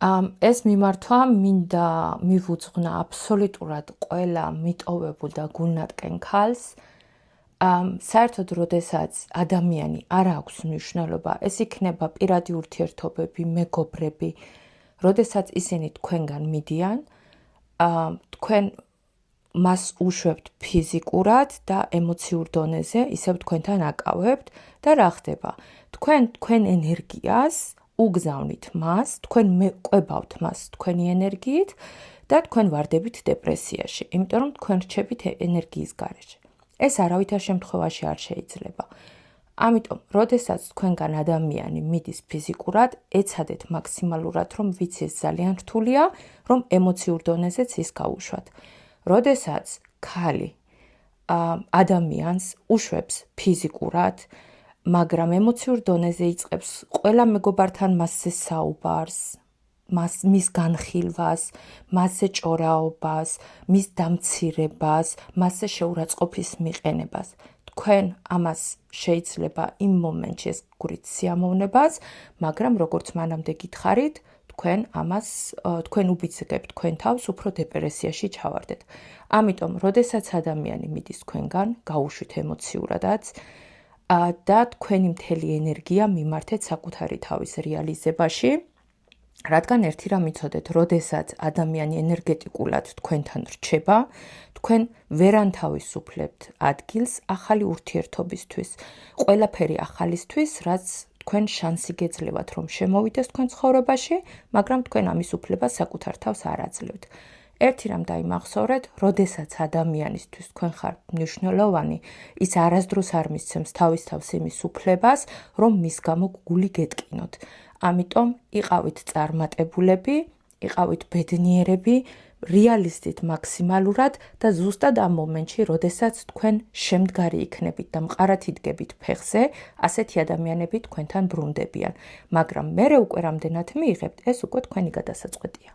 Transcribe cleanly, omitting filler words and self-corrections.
ეს მიმართვა მინდა მივუძღვნა აბსოლუტურად ყველა მიტოვებულ და გულნატკენ ქალს. საერთოდ, როდესაც ადამიანი არ აქვს მნიშვნელობა, ეს იქნება პირადი ურთიერთობები, მეგობრები, როდესაც ისინი თქვენგან მიდიან, თქვენ მას უშვებთ ფიზიკურად და ემოციურ დონეზე, ისევ თქვენთან აკავებთ და რა ხდება? თქვენ ენერგიას უგზავნით მას, თქვენ ყვებავთ მას თქვენი ენერგიით და თქვენ ვარდებით დეპრესიაში, იმიტომ რომ თქვენ რჩებით ენერგიის გარეშე. ეს არავითარ შემთხვევაში არ შეიძლება. ამიტომ, როდესაც თქვენგან ადამიანი მიდის ფიზიკურად, ეცადეთ მაქსიმალურად, რომ ვიცის ძალიან რთულია, რომ ემოციურ დონეზეც ის გაუშვათ. როდესაც ქალი ადამიანს უშვებს ფიზიკურად, მაგრამ ემოციურ დონეზე იწყებს ყველა მეგობართან მასზე საუბარს, მის განხილვას, მასზე ჭორაობას, მის დამცირებას, მასზე შეურაცხყოფის მიყენებას. თქვენ ამას შეიძლება იმ მომენტში ეს გურით სიამოვნებას, მაგრამ როგორც მანამდე გითხარით, თქვენ უბიძგებთ თქვენ თავს უფრო დეპრესიაში ჩავარდეთ. ამიტომ, როდესაც ადამიანი მიდის თქვენგან, გაუშვით ემოციურადაც და თქვენი მთელი ენერგია მიმართეთ საკუთარი თავის რეალიზებაში, რადგან ერთი რამ იცოდეთ, როდესაც ადამიანი ენერგეტიკულად თქვენთან რჩება, თქვენ ვერ ანთავისუფლებთ ადგილს ახალი ურთიერთობისთვის, ყველაფერი ახალისთვის, რაც თქვენ შანსი გეძლევათ, რომ შემოვიდეს თქვენ ცხოვრებაში, მაგრამ თქვენ ამის უფლებას საკუთარ თავს არ აძლევთ. ერთი რამ დაიმახსოვრეთ, როდესაც ადამიანისთვის თქვენ ხართ მნიშვნელოვანი, ის არასდროს არ მისცემს თავის თავს იმის უფლებას, რომ მის გამო გული გეტკინოთ. ამიტომ იყავით წარმატებულები, იყავით ბედნიერები, რეალისტით მაქსიმალურად და ზუსტად ამ მომენტში, როდესაც თქვენ შემდგარი იქნებით და მყარად იდგებით ფეხზე, ასეთი ადამიანები თქვენთან ბრუნდებიან. მაგრამ მერე უკვე რამდენად მიიღებთ, ეს უკვე თქვენი გადასაწყვეტია.